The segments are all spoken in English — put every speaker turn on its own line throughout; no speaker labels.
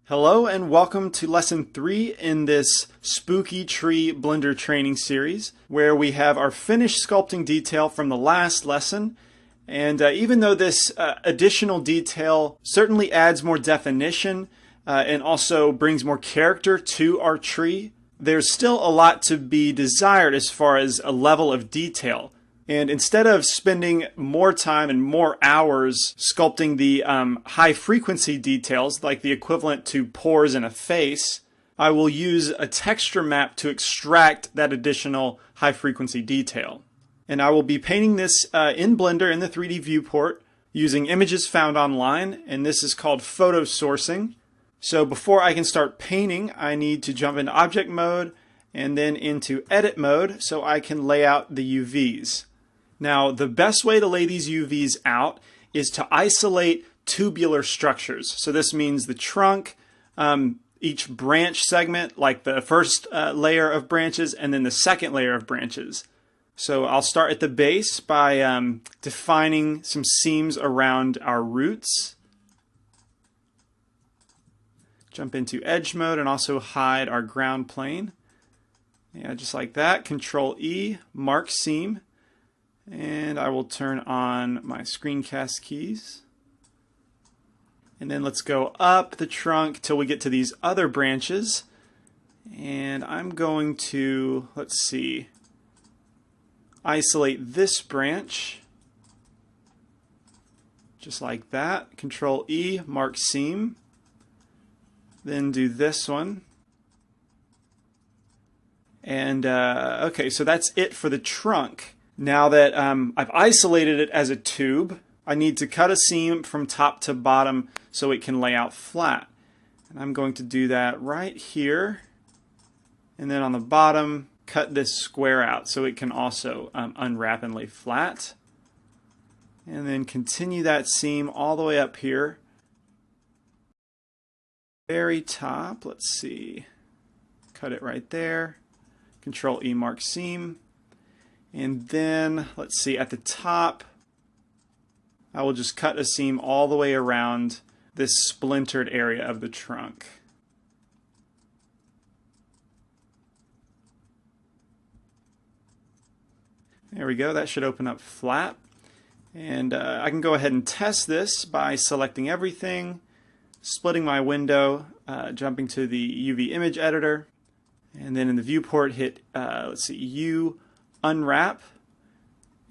Hello and welcome to lesson 3 in this Spooky Tree Blender training series, where we have our finished sculpting detail from the last lesson. And even though this additional detail certainly adds more definition and also brings more character to our tree, there's still a lot to be desired as far as a level of detail. And instead of spending more time and more hours sculpting the high frequency details, like the equivalent to pores in a face, I will use a texture map to extract that additional high frequency detail. And I will be painting this in Blender in the 3D viewport using images found online, and this is called photo sourcing. So before I can start painting, I need to jump into object mode and then into edit mode so I can lay out the UVs. Now, the best way to lay these UVs out is to isolate tubular structures. So this means the trunk, each branch segment, like the first layer of branches, and then the second layer of branches. So I'll start at the base by defining some seams around our roots. Jump into edge mode and also hide our ground plane. Yeah, just like that. Control E, mark seam. And I will turn on my screencast keys. And then let's go up the trunk till we get to these other branches. And I'm going to, let's see, isolate this branch. Just like that. Control E, mark seam. Then do this one. And okay, so that's it for the trunk. Now that I've isolated it as a tube, I need to cut a seam from top to bottom so it can lay out flat. And I'm going to do that right here. And then on the bottom, cut this square out so it can also unwrap and lay flat. And then continue that seam all the way up here. Very top, let's see. Cut it right there. Control E, mark seam. And then, let's see, at the top, I will just cut a seam all the way around this splintered area of the trunk. There we go, that should open up flat. And I can go ahead and test this by selecting everything, splitting my window, jumping to the UV image editor, and then in the viewport hit, let's see, U, unwrap,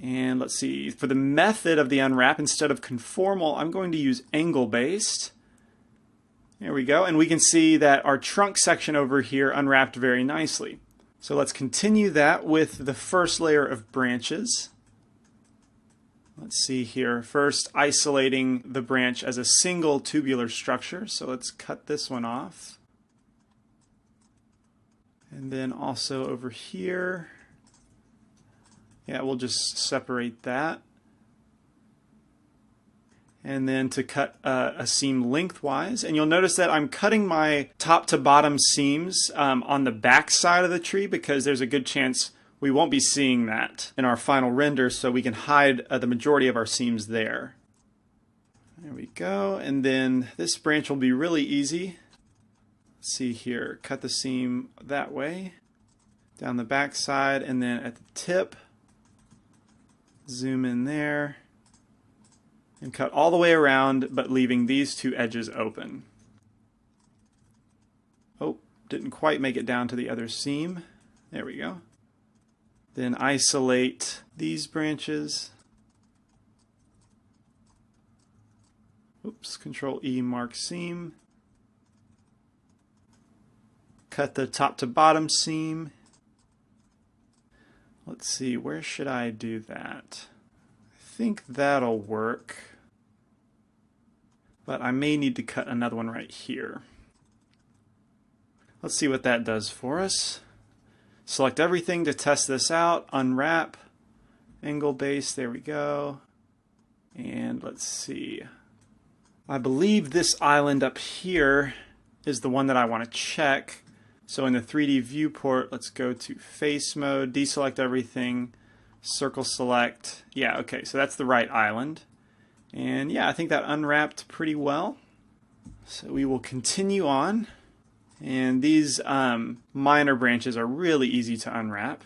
and let's see, for the method of the unwrap, instead of conformal, I'm going to use angle based. There we go, and we can see that our trunk section over here unwrapped very nicely. So let's continue that with the first layer of branches. Let's see here, first isolating the branch as a single tubular structure, so let's cut this one off. And then also over here, yeah, we'll just separate that. And then to cut a seam lengthwise. And you'll notice that I'm cutting my top to bottom seams on the back side of the tree because there's a good chance we won't be seeing that in our final render, so we can hide the majority of our seams there. There we go. And then this branch will be really easy. Let's see here, cut the seam that way, down the back side, and then at the tip, zoom in there and cut all the way around, but leaving these two edges open. Oh, didn't quite make it down to the other seam. There we go. Then isolate these branches. Oops, Control E, mark seam. Cut the top to bottom seam. Let's see, where should I do that? I think that'll work, but I may need to cut another one right here. Let's see what that does for us. Select everything to test this out, unwrap, angle base, there we go. And let's see. I believe this island up here is the one that I want to check. So in the 3D viewport, let's go to face mode, deselect everything, circle select. Yeah, okay, so that's the right island. And yeah, I think that unwrapped pretty well. So we will continue on. And these minor branches are really easy to unwrap,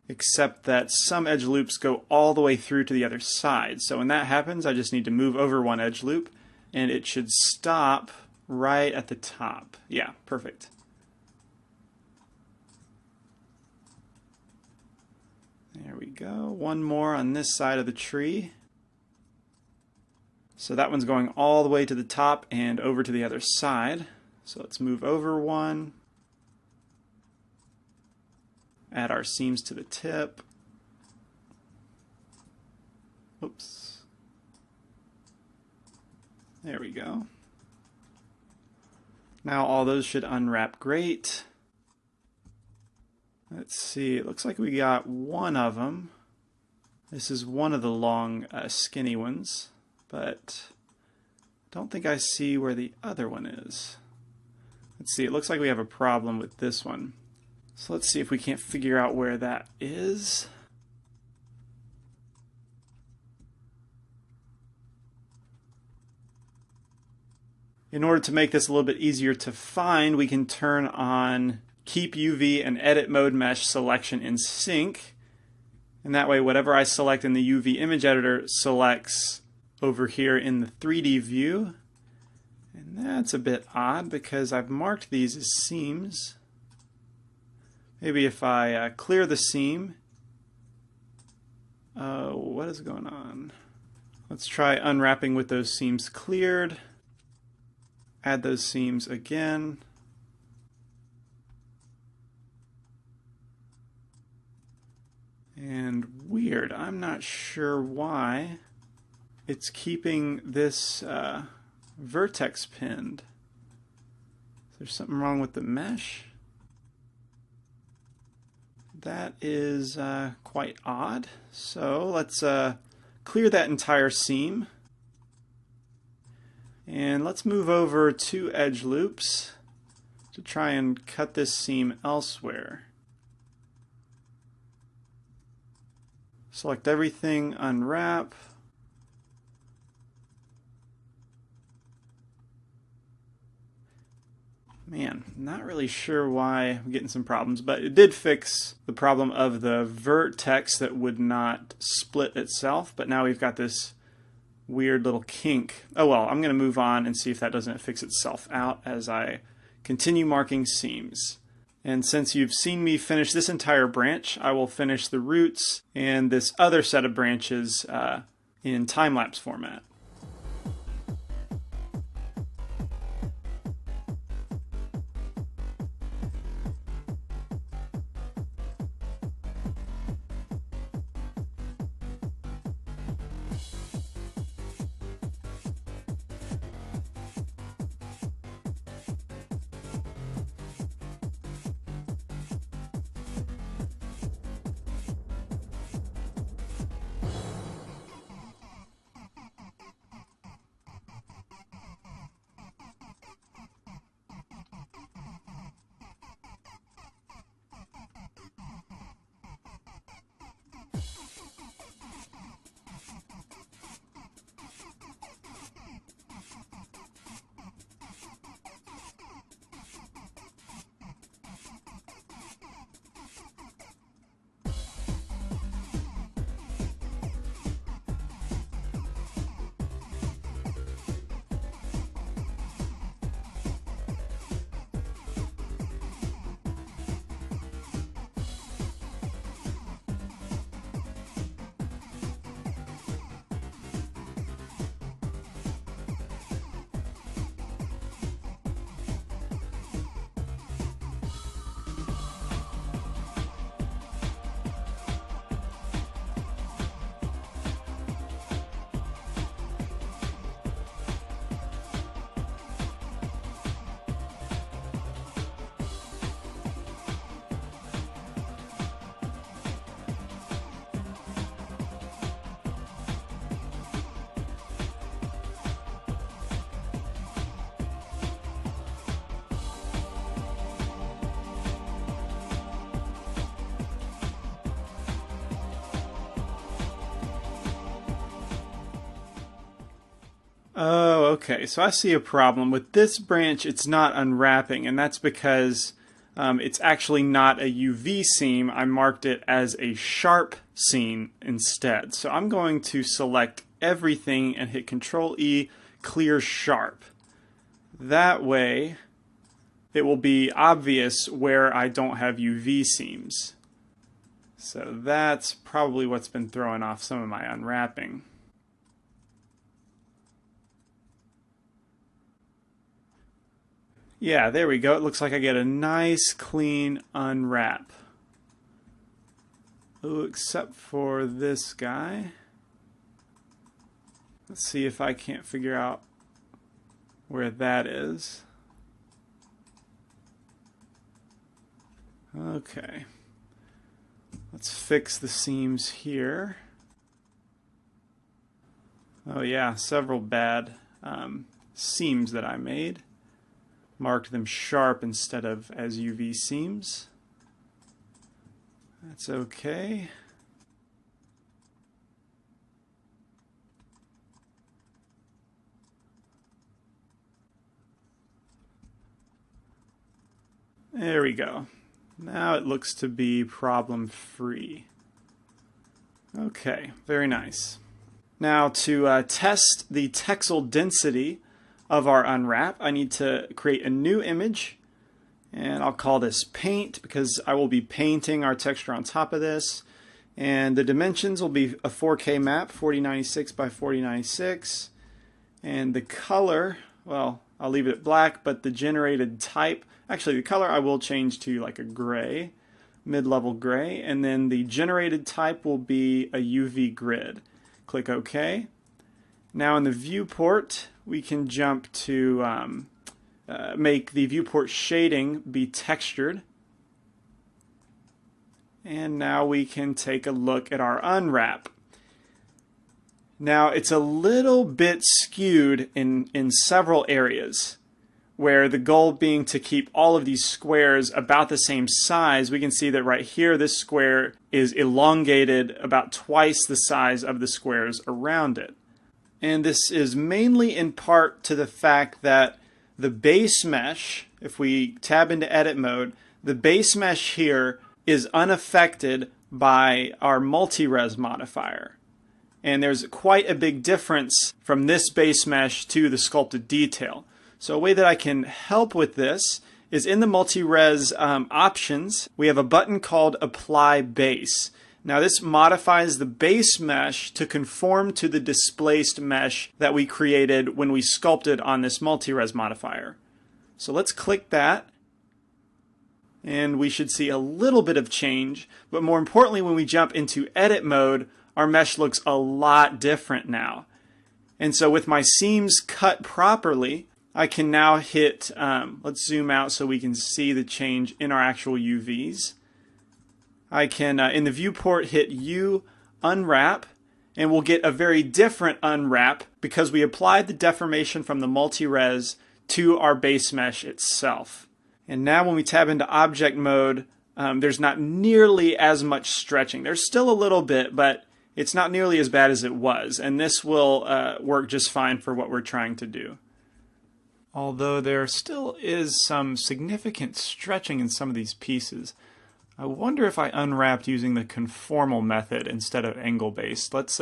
except that some edge loops go all the way through to the other side. So when that happens, I just need to move over one edge loop, and it should stop right at the top. Yeah, perfect. There we go. One more on this side of the tree. So that one's going all the way to the top and over to the other side. So let's move over one. Add our seams to the tip. Oops. There we go. Now all those should unwrap great. Let's see, it looks like we got one of them. This is one of the long skinny ones, but don't think I see where the other one is. Let's see, it looks like we have a problem with this one. So let's see if we can't figure out where that is. In order to make this a little bit easier to find, we can turn on Keep UV and Edit Mode Mesh selection in sync. And that way, whatever I select in the UV image editor selects over here in the 3D view. And that's a bit odd because I've marked these as seams. Maybe if I clear the seam. What is going on? Let's try unwrapping with those seams cleared. Add those seams again. And weird, I'm not sure why it's keeping this vertex pinned. Is there something wrong with the mesh? That is quite odd. So let's clear that entire seam. And let's move over 2 edge loops to try and cut this seam elsewhere. Select everything, unwrap. Man, not really sure why I'm getting some problems, but it did fix the problem of the vertex that would not split itself, but now we've got this weird little kink. Oh well, I'm going to move on and see if that doesn't fix itself out as I continue marking seams. And since you've seen me finish this entire branch, I will finish the roots and this other set of branches in time-lapse format. Oh, okay. So I see a problem. With this branch, it's not unwrapping, and that's because it's actually not a UV seam. I marked it as a sharp seam instead. So I'm going to select everything and hit Control E, clear sharp. That way, it will be obvious where I don't have UV seams. So that's probably what's been throwing off some of my unwrapping. Yeah, there we go. It looks like I get a nice clean unwrap. Oh, except for this guy. Let's see if I can't figure out where that is. Okay. Let's fix the seams here. Oh yeah, several bad seams that I made. Marked them sharp instead of as UV seams. That's okay. There we go. Now it looks to be problem free. Okay, very nice. Now to test the texel density of our unwrap, I need to create a new image, and I'll call this paint because I will be painting our texture on top of this. And the dimensions will be a 4K map, 4096 by 4096. And the color, well, I'll leave it black, but the generated type, actually the color I will change to like a gray, mid-level gray, and then the generated type will be a UV grid. Click OK. Now in the viewport, we can jump to make the viewport shading be textured. And now we can take a look at our unwrap. Now it's a little bit skewed in several areas, where the goal being to keep all of these squares about the same size. We can see that right here this square is elongated about twice the size of the squares around it. And this is mainly in part to the fact that the base mesh, if we tab into edit mode, the base mesh here is unaffected by our multi-res modifier. And there's quite a big difference from this base mesh to the sculpted detail. So a way that I can help with this is in the multi-res options, we have a button called Apply Base. Now this modifies the base mesh to conform to the displaced mesh that we created when we sculpted on this multi-res modifier. So let's click that, and we should see a little bit of change, but more importantly when we jump into edit mode, our mesh looks a lot different now. And so with my seams cut properly, I can now hit, let's zoom out so we can see the change in our actual UVs. I can, in the viewport, hit U, unwrap, and we'll get a very different unwrap because we applied the deformation from the multi-res to our base mesh itself. And now when we tab into object mode, there's not nearly as much stretching. There's still a little bit, but it's not nearly as bad as it was. And this will work just fine for what we're trying to do. Although there still is some significant stretching in some of these pieces. I wonder if I unwrapped using the conformal method instead of angle-based. Let's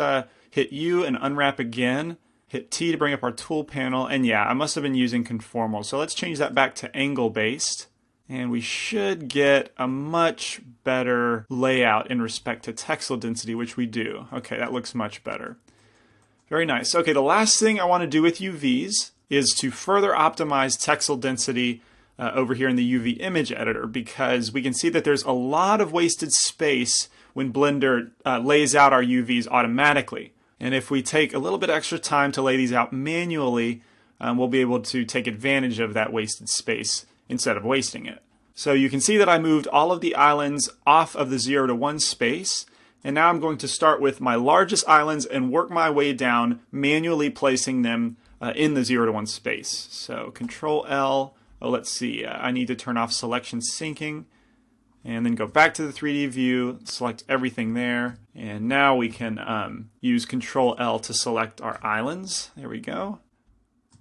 hit U and unwrap again. Hit T to bring up our tool panel. And yeah, I must have been using conformal. So let's change that back to angle-based. And we should get a much better layout in respect to texel density, which we do. Okay, that looks much better. Very nice. Okay, the last thing I want to do with UVs is to further optimize texel density over here in the UV image editor, because we can see that there's a lot of wasted space when Blender lays out our UVs automatically. And if we take a little bit extra time to lay these out manually, we'll be able to take advantage of that wasted space instead of wasting it. So you can see that I moved all of the islands off of the 0 to 1 space, and now I'm going to start with my largest islands and work my way down, manually placing them in the 0 to 1 space. So Control L. Oh, let's see, I need to turn off selection syncing, and then go back to the 3D view, select everything there, and now we can use Control L to select our islands. There we go.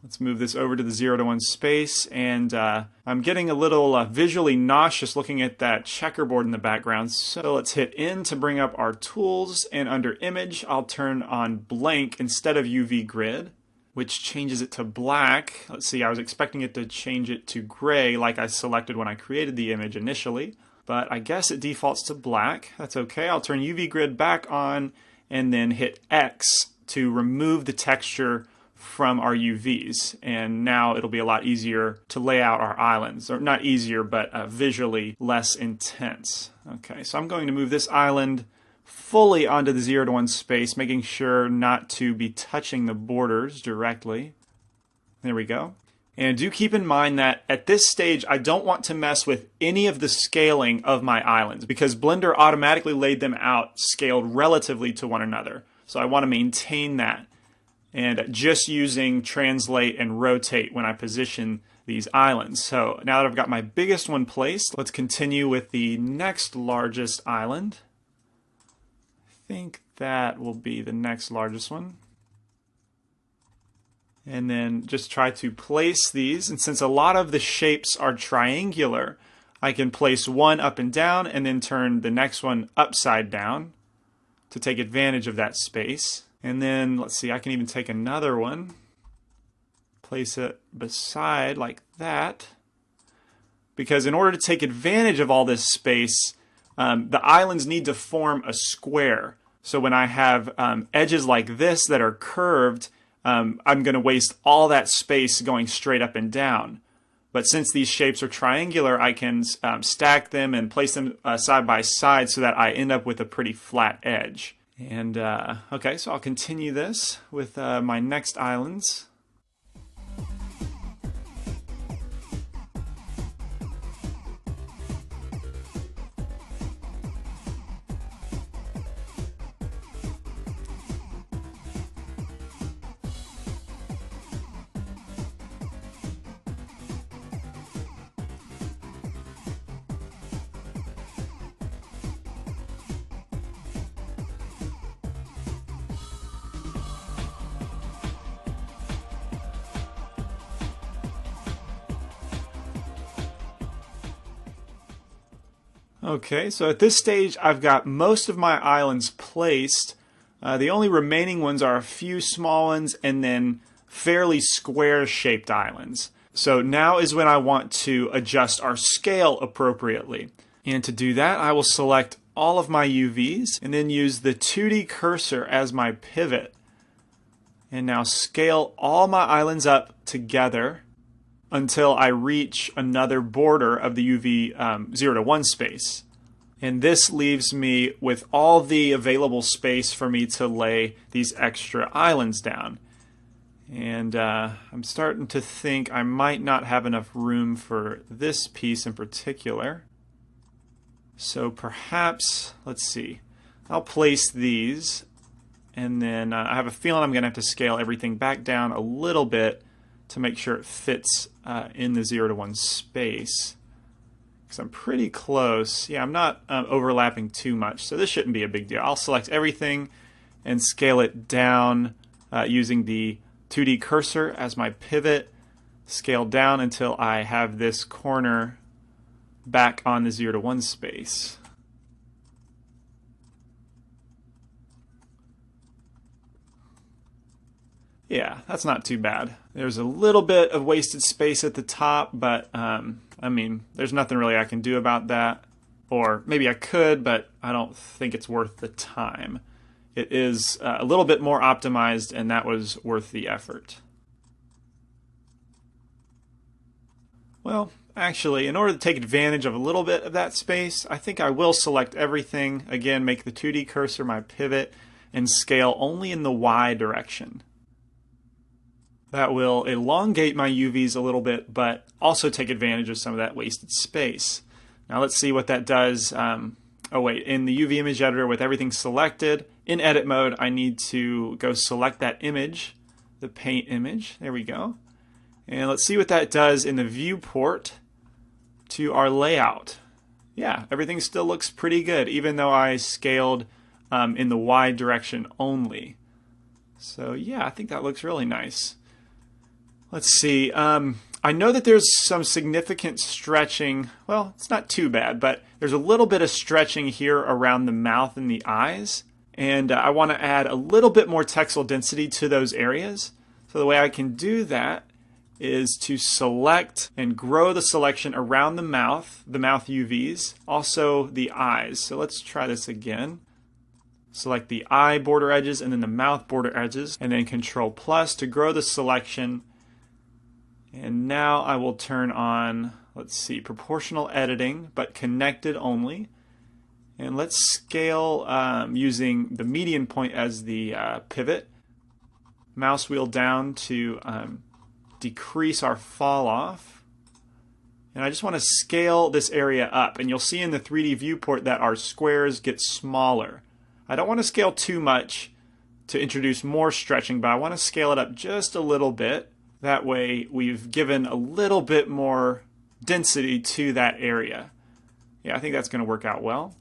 Let's move this over to the 0 to 1 space, and I'm getting a little visually nauseous looking at that checkerboard in the background. So let's hit N to bring up our tools, and under Image I'll turn on Blank instead of UV Grid, which changes it to black. Let's see, I was expecting it to change it to gray like I selected when I created the image initially, but I guess it defaults to black. That's okay. I'll turn UV Grid back on and then hit X to remove the texture from our UVs, and now it'll be a lot easier to lay out our islands, or not easier, but visually less intense. Okay, so I'm going to move this island fully onto the 0 to 1 space, making sure not to be touching the borders directly. There we go. And do keep in mind that at this stage I don't want to mess with any of the scaling of my islands, because Blender automatically laid them out scaled relatively to one another. So I want to maintain that, and just using translate and rotate when I position these islands. So now that I've got my biggest one placed, let's continue with the next largest island. I think that will be the next largest one. And then just try to place these, and since a lot of the shapes are triangular, I can place one up and down and then turn the next one upside down to take advantage of that space. And then, let's see, I can even take another one, place it beside like that, because in order to take advantage of all this space, the islands need to form a square. So when I have edges like this that are curved, I'm going to waste all that space going straight up and down. But since these shapes are triangular, I can stack them and place them side by side so that I end up with a pretty flat edge. And okay, so I'll continue this with my next islands. Okay, so at this stage I've got most of my islands placed. The only remaining ones are a few small ones and then fairly square shaped islands. So now is when I want to adjust our scale appropriately. And to do that, I will select all of my UVs and then use the 2D cursor as my pivot. And now scale all my islands up together until I reach another border of the UV 0 to 1 space. And this leaves me with all the available space for me to lay these extra islands down. And I'm starting to think I might not have enough room for this piece in particular. So perhaps, let's see, I'll place these, and then I have a feeling I'm going to have to scale everything back down a little bit to make sure it fits in the 0 to 1 space, because I'm pretty close. Yeah, I'm not overlapping too much, so this shouldn't be a big deal. I'll select everything and scale it down using the 2D cursor as my pivot, scale down until I have this corner back on the 0 to 1 space. Yeah, that's not too bad. There's a little bit of wasted space at the top, but I mean, there's nothing really I can do about that. Or maybe I could, but I don't think it's worth the time. It is a little bit more optimized, and that was worth the effort. Well, actually, in order to take advantage of a little bit of that space, I think I will select everything. Again, make the 2D cursor my pivot and scale only in the Y direction. That will elongate my UVs a little bit, but also take advantage of some of that wasted space. Now let's see what that does. Oh wait, in the UV image editor with everything selected, in edit mode, I need to go select that image, the paint image. There we go. And let's see what that does in the viewport to our layout. Yeah, everything still looks pretty good, even though I scaled in the Y direction only. So yeah, I think that looks really nice. Let's see. I know that there's some significant stretching. Well, it's not too bad, but there's a little bit of stretching here around the mouth and the eyes. And I want to add a little bit more texel density to those areas. So the way I can do that is to select and grow the selection around the mouth UVs, also the eyes. So let's try this again. Select the eye border edges and then the mouth border edges, and then Control plus to grow the selection. And now I will turn on, let's see, proportional editing, but connected only. And let's scale using the median point as the pivot. Mouse wheel down to decrease our fall off. And I just want to scale this area up. And you'll see in the 3D viewport that our squares get smaller. I don't want to scale too much to introduce more stretching, but I want to scale it up just a little bit. That way we've given a little bit more density to that area. Yeah, I think that's going to work out well.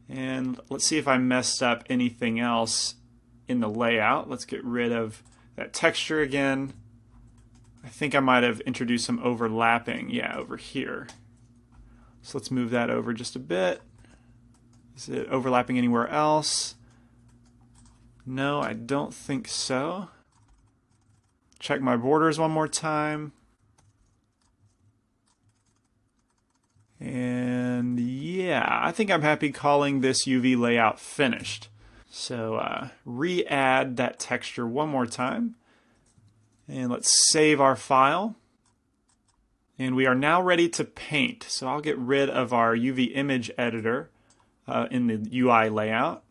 And let's see if I messed up anything else in the layout. Let's get rid of that texture again. I think I might have introduced some overlapping, yeah, over here. So let's move that over just a bit. Is it overlapping anywhere else? No, I don't think so. Check my borders one more time. And yeah, I think I'm happy calling this UV layout finished. So re-add that texture one more time. And let's save our file. And we are now ready to paint. So I'll get rid of our UV image editor in the UI layout.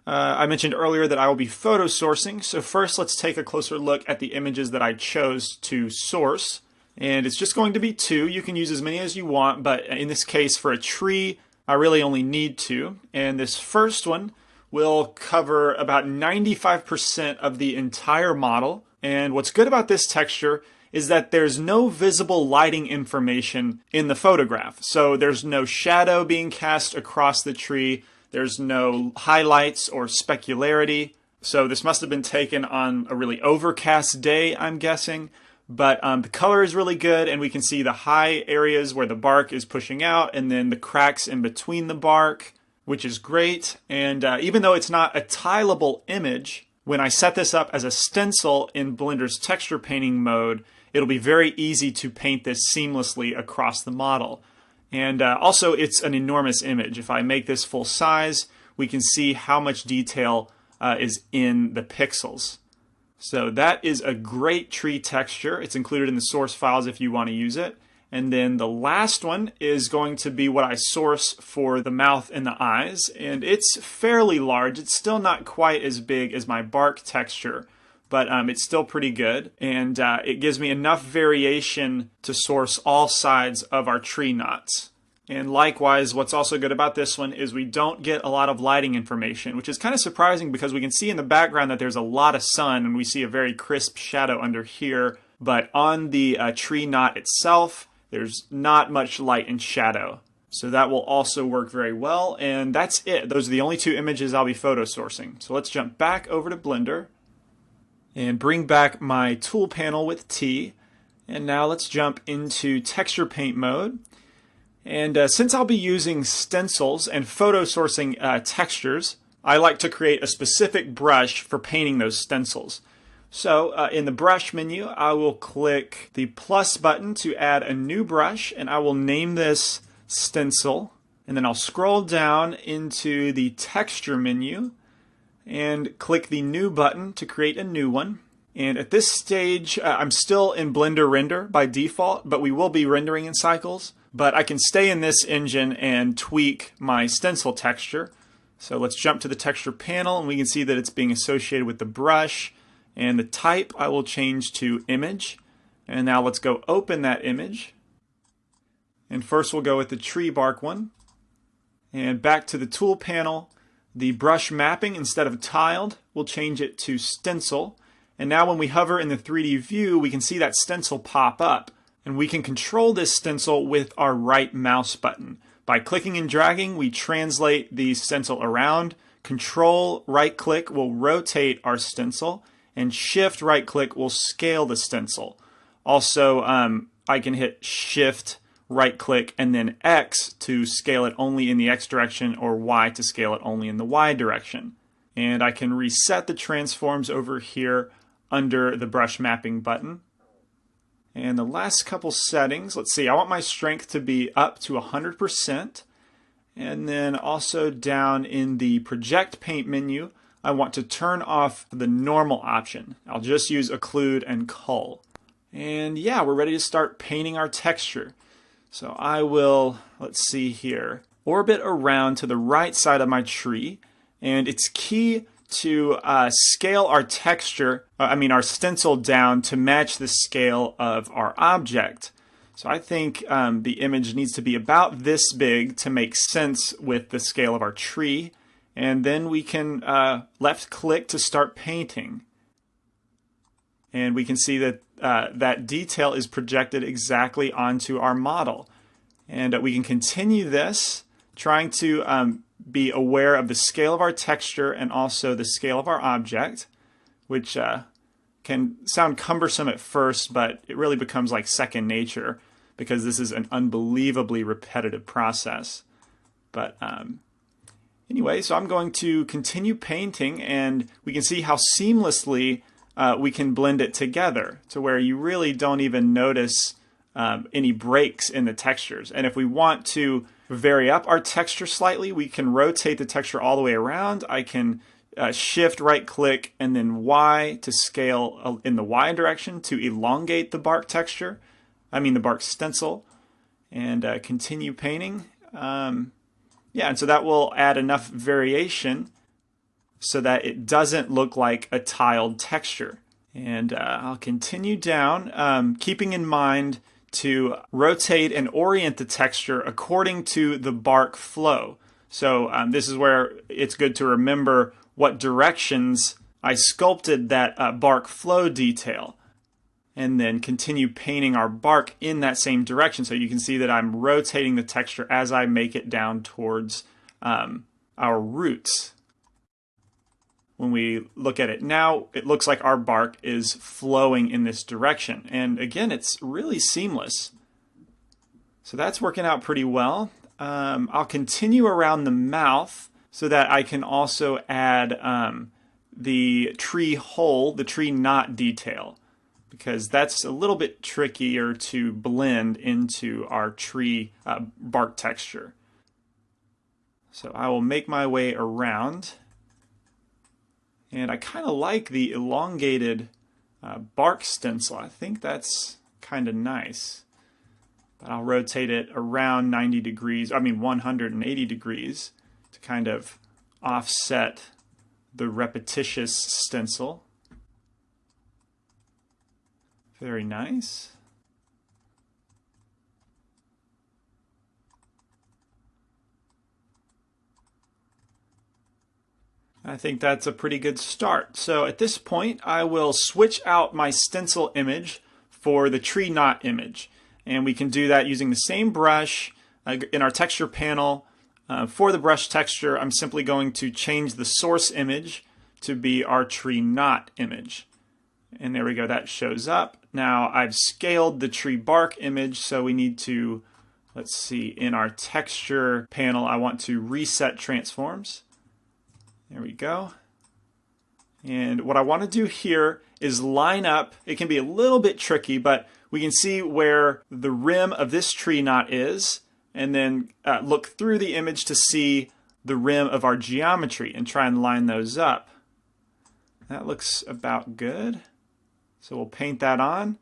I mentioned earlier that I will be photo sourcing. So first let's take a closer look at the images that I chose to source. And it's just going to be 2. You can use as many as you want, but in this case for a tree, I really only need 2. And this first one will cover about 95% of the entire model. And what's good about this texture is that there's no visible lighting information in the photograph. So there's no shadow being cast across the tree. There's no highlights or specularity. So this must have been taken on a really overcast day, I'm guessing. But the color is really good, and we can see the high areas where the bark is pushing out, and then the cracks in between the bark, which is great. And even though it's not a tileable image, when I set this up as a stencil in Blender's texture painting mode, it'll be very easy to paint this seamlessly across the model. And also, it's an enormous image. If I make this full size, we can see how much detail is in the pixels. So that is a great tree texture. It's included in the source files if you want to use it. And then the last one is going to be what I source for the mouth and the eyes. And it's fairly large. It's still not quite as big as my bark texture, but it's still pretty good. And it gives me enough variation to source all sides of our tree knots. And likewise, what's also good about this one is we don't get a lot of lighting information, which is kind of surprising because we can see in the background that there's a lot of sun and we see a very crisp shadow under here. But on the tree knot itself, there's not much light and shadow. So that will also work very well. And that's it. Those are the only 2 images I'll be photo sourcing. So let's jump back over to Blender and bring back my tool panel with T. And now let's jump into texture paint mode. And since I'll be using stencils and photo sourcing textures, I like to create a specific brush for painting those stencils. So in the brush menu, I will click the plus button to add a new brush, and I will name this stencil. And then I'll scroll down into the texture menu and click the new button to create a new one. And at this stage, I'm still in Blender Render by default, but we will be rendering in cycles. But I can stay in this engine and tweak my stencil texture. So let's jump to the texture panel, and we can see that it's being associated with the brush. And the type I will change to image. And now let's go open that image. And first we'll go with the tree bark one. And back to the tool panel, the brush mapping, instead of tiled, we'll change it to stencil. And now when we hover in the 3D view, we can see that stencil pop up. And we can control this stencil with our right mouse button. By clicking and dragging, we translate the stencil around. Control right click will rotate our stencil, and shift right click will scale the stencil. Also, I can hit Shift, right click, and then X to scale it only in the X direction, or Y to scale it only in the Y direction. And I can reset the transforms over here under the brush mapping button. And the last couple settings, let's see, I want my strength to be up to 100%. And then also down in the project paint menu, I want to turn off the normal option. I'll just use occlude and cull. And yeah, we're ready to start painting our texture. So I will, let's see here, orbit around to the right side of my tree. And it's key to scale our texture, our stencil down to match the scale of our object. So I think the image needs to be about this big to make sense with the scale of our tree. And then we can left click to start painting. And we can see that that detail is projected exactly onto our model. And we can continue this, trying to be aware of the scale of our texture and also the scale of our object, which can sound cumbersome at first, but it really becomes like second nature because this is an unbelievably repetitive process. But anyway, so I'm going to continue painting, and we can see how seamlessly we can blend it together to where you really don't even notice any breaks in the textures. And if we want to vary up our texture slightly, we can rotate the texture all the way around. I can shift, right click, and then Y to scale in the Y direction to elongate the bark texture. The bark stencil, and continue painting. Yeah, and so that will add enough variation so that it doesn't look like a tiled texture. And I'll continue down, keeping in mind to rotate and orient the texture according to the bark flow. So this is where it's good to remember what directions I sculpted that bark flow detail, and then continue painting our bark in that same direction. So you can see that I'm rotating the texture as I make it down towards our roots. When we look at it now, it looks like our bark is flowing in this direction. And again, it's really seamless. So that's working out pretty well. I'll continue around the mouth so that I can also add the tree hole, the tree knot detail, because that's a little bit trickier to blend into our tree bark texture. So I will make my way around. And I kind of like the elongated bark stencil. I think that's kind of nice. But I'll rotate it around 90 degrees, 180 degrees to kind of offset the repetitious stencil. Very nice. I think that's a pretty good start. So at this point, I will switch out my stencil image for the tree knot image. And we can do that using the same brush in our texture panel. For the brush texture, I'm simply going to change the source image to be our tree knot image. And there we go, that shows up. Now I've scaled the tree bark image, so we need to, let's see, in our texture panel, I want to reset transforms. There we go. And what I want to do here is line up. It can be a little bit tricky, but we can see where the rim of this tree knot is, and then look through the image to see the rim of our geometry and try and line those up. That looks about good. So we'll paint that on.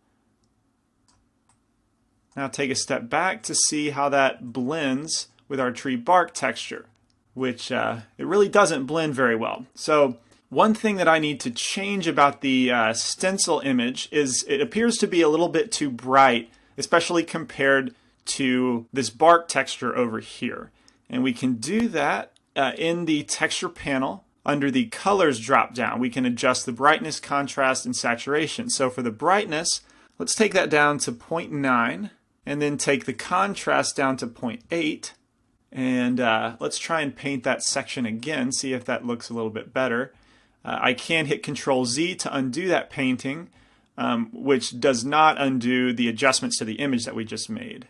Now take a step back to see how that blends with our tree bark texture, which it really doesn't blend very well. So one thing that I need to change about the stencil image is it appears to be a little bit too bright, especially compared to this bark texture over here. And we can do that in the texture panel under the colors drop down. We can adjust the brightness, contrast, and saturation. So for the brightness, let's take that down to 0.9, and then take the contrast down to 0.8. And let's try and paint that section again, see if that looks a little bit better. I can hit Control Z to undo that painting, which does not undo the adjustments to the image that we just made.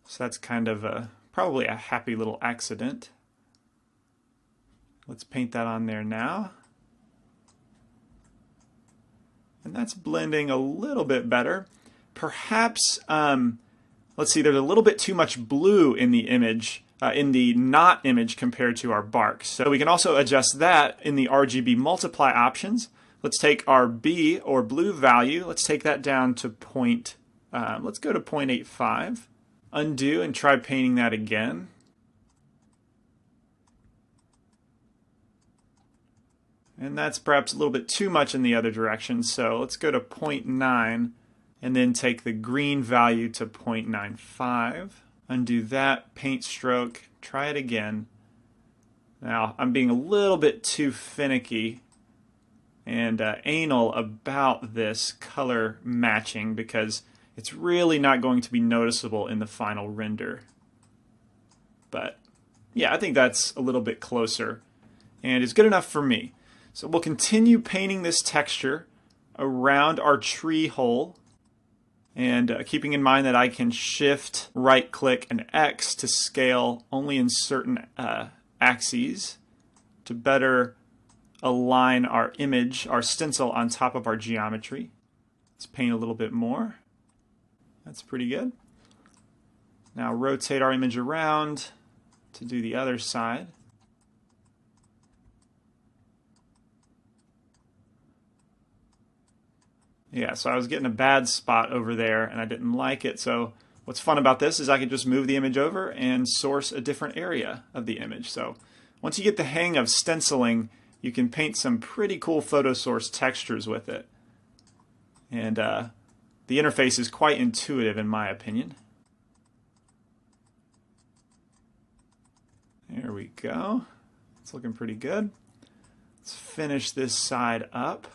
So that's kind of probably a happy little accident. Let's paint that on there now. And that's blending a little bit better. Perhaps, let's see, there's a little bit too much blue in the image, in the not image compared to our bark. So we can also adjust that in the RGB multiply options. Let's take our B or blue value, let's take that down to let's go to 0.85. Undo and try painting that again. And that's perhaps a little bit too much in the other direction, so let's go to 0.9 and then take the green value to 0.95. Undo that, paint stroke, try it again. Now, I'm being a little bit too finicky and anal about this color matching because it's really not going to be noticeable in the final render. But yeah, I think that's a little bit closer and it's good enough for me. So we'll continue painting this texture around our tree hole, and keeping in mind that I can shift, right click, and X to scale only in certain axes to better align our image, our stencil on top of our geometry. Let's paint a little bit more. That's pretty good. Now rotate our image around to do the other side. Yeah, so I was getting a bad spot over there and I didn't like it. So what's fun about this is I can just move the image over and source a different area of the image. So once you get the hang of stenciling, you can paint some pretty cool photo source textures with it. And the interface is quite intuitive in my opinion. There we go. It's looking pretty good. Let's finish this side up.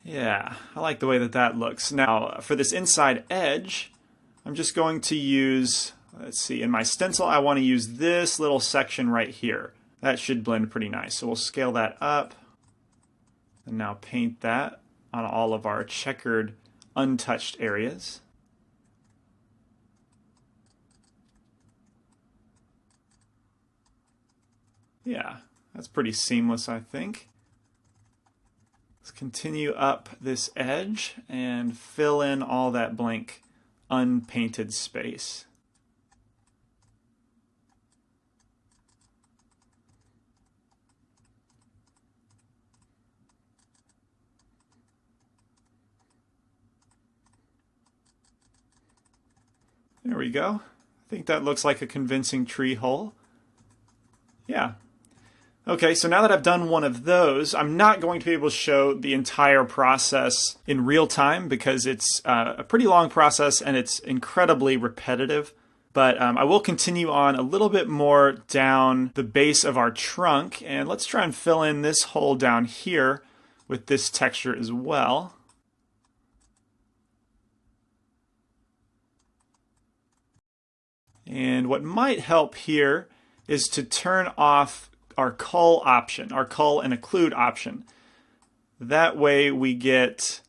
Yeah, I like the way that that looks. Now, for this inside edge, I'm just going to use, let's see, in my stencil, I want to use this little section right here. That should blend pretty nice. So we'll scale that up and now paint that on all of our checkered, untouched areas. Yeah, that's pretty seamless, I think. Let's continue up this edge and fill in all that blank unpainted space. There we go. I think that looks like a convincing tree hole. Yeah. Okay, so now that I've done one of those, I'm not going to be able to show the entire process in real time because it's a pretty long process and it's incredibly repetitive. But I will continue on a little bit more down the base of our trunk, and let's try and fill in this hole down here with this texture as well. And what might help here is to turn off our cull option, our cull and occlude option. That way we get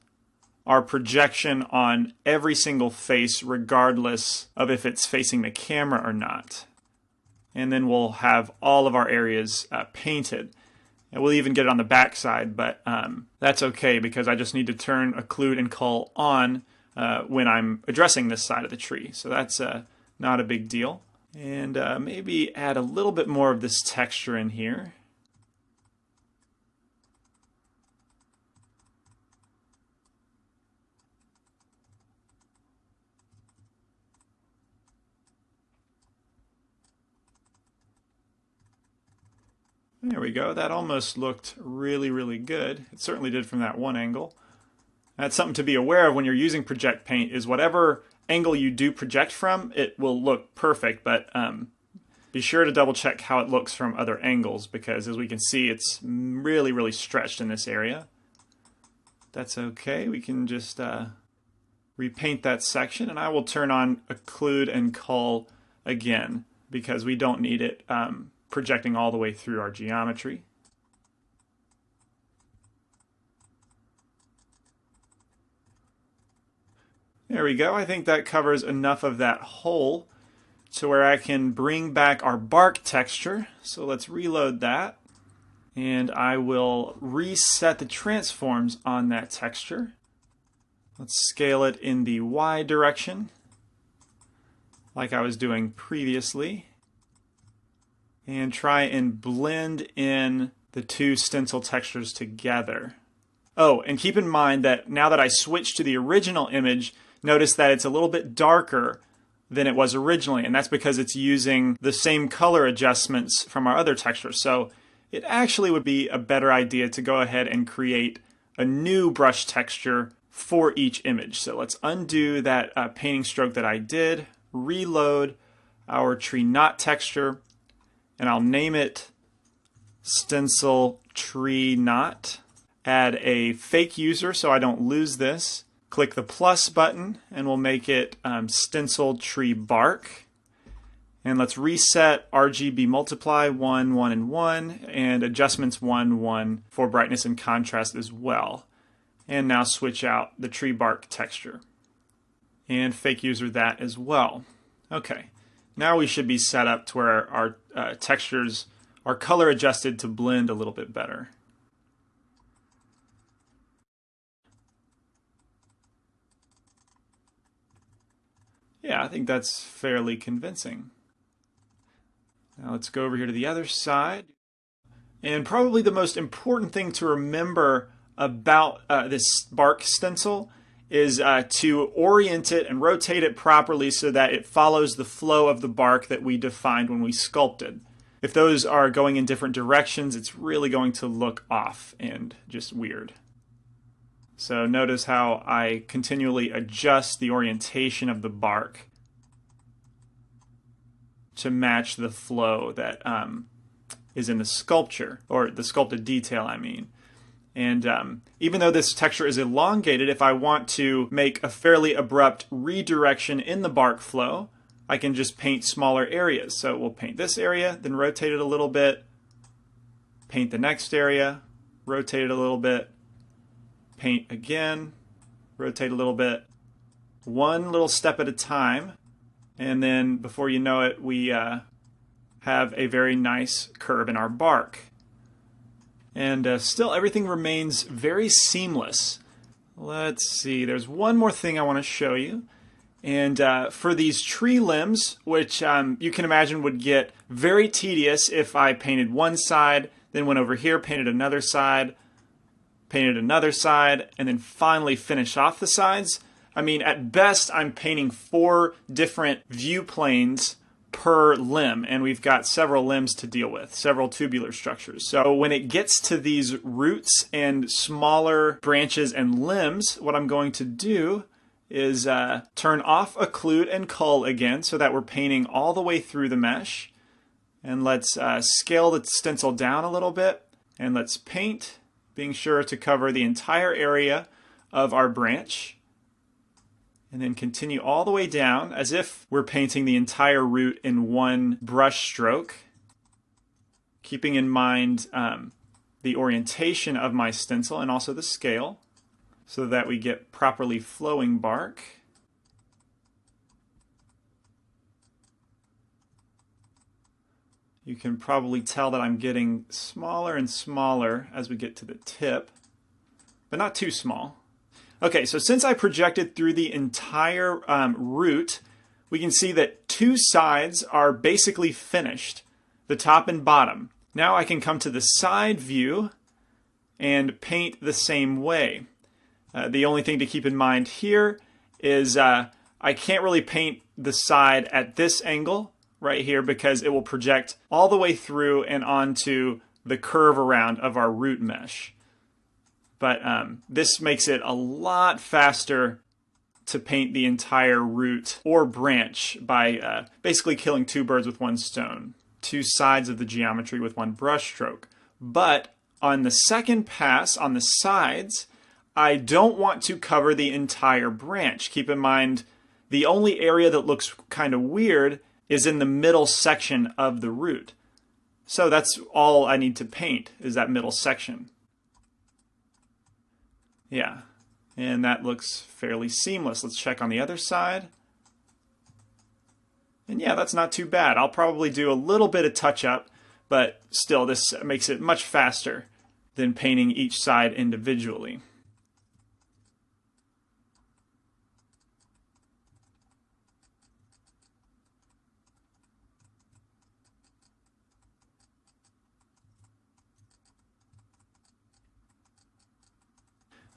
our projection on every single face regardless of if it's facing the camera or not. And then we'll have all of our areas painted. And we'll even get it on the back side, but that's okay because I just need to turn occlude and cull on when I'm addressing this side of the tree. So that's not a big deal. And maybe add a little bit more of this texture in here. There we go. That almost looked really, really good. It certainly did from that one angle. That's something to be aware of when you're using Project Paint is whatever angle you do project from, it will look perfect, but be sure to double check how it looks from other angles because as we can see it's really, really stretched in this area. That's okay. We can just repaint that section and I will turn on occlude and cull again because we don't need it projecting all the way through our geometry. There we go. I think that covers enough of that hole to where I can bring back our bark texture. So let's reload that. And I will reset the transforms on that texture. Let's scale it in the Y direction, like I was doing previously. And try and blend in the two stencil textures together. Oh, and keep in mind that now that I switched to the original image, notice that it's a little bit darker than it was originally, and that's because it's using the same color adjustments from our other texture. So it actually would be a better idea to go ahead and create a new brush texture for each image. So let's undo that painting stroke that I did, reload our tree knot texture, and I'll name it Stencil Tree Knot. Add a fake user so I don't lose this. Click the plus button and we'll make it Stencil Tree Bark. And let's reset RGB multiply 1, 1, and 1, and adjustments 1, 1 for brightness and contrast as well. And now switch out the tree bark texture. And fake user that as well. Okay, now we should be set up to where our textures are color adjusted to blend a little bit better. Yeah, I think that's fairly convincing. Now let's go over here to the other side. And probably the most important thing to remember about this bark stencil is to orient it and rotate it properly so that it follows the flow of the bark that we defined when we sculpted. If those are going in different directions, it's really going to look off and just weird. So notice how I continually adjust the orientation of the bark to match the flow that is in the sculpture, or the sculpted detail, I mean. And even though this texture is elongated, if I want to make a fairly abrupt redirection in the bark flow, I can just paint smaller areas. So we'll paint this area, then rotate it a little bit, paint the next area, rotate it a little bit, paint again, rotate a little bit, one little step at a time, and then before you know it, we have a very nice curve in our bark. And still everything remains very seamless. Let's see, there's one more thing I want to show you. And for these tree limbs, which you can imagine would get very tedious if I painted one side, then went over here, painted another side, and then finally finish off the sides. I mean, at best, I'm painting 4 different view planes per limb, and we've got several limbs to deal with, several tubular structures. So when it gets to these roots and smaller branches and limbs, what I'm going to do is turn off occlude and cull again so that we're painting all the way through the mesh. And let's scale the stencil down a little bit, and let's paint, being sure to cover the entire area of our branch. And then continue all the way down as if we're painting the entire root in one brush stroke, keeping in mind the orientation of my stencil and also the scale so that we get properly flowing bark. You can probably tell that I'm getting smaller and smaller as we get to the tip, but not too small. Okay, so since I projected through the entire root, we can see that 2 sides are basically finished, the top and bottom. Now I can come to the side view and paint the same way. The only thing to keep in mind here is I can't really paint the side at this angle right here because it will project all the way through and onto the curve around of our root mesh. But this makes it a lot faster to paint the entire root or branch by basically killing 2 birds with 1 stone, 2 sides of the geometry with 1 brush stroke. But on the second pass, on the sides, I don't want to cover the entire branch. Keep in mind, the only area that looks kind of weird is in the middle section of the root. So that's all I need to paint, is that middle section. Yeah, and that looks fairly seamless. Let's check on the other side. And yeah, that's not too bad. I'll probably do a little bit of touch-up, but still, this makes it much faster than painting each side individually.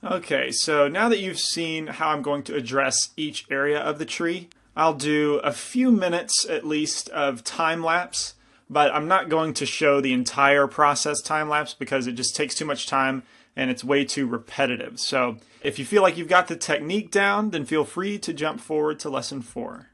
Okay, so now that you've seen how I'm going to address each area of the tree, I'll do a few minutes at least of time lapse, but I'm not going to show the entire process time lapse because it just takes too much time and it's way too repetitive. So if you feel like you've got the technique down, then feel free to jump forward to lesson 4.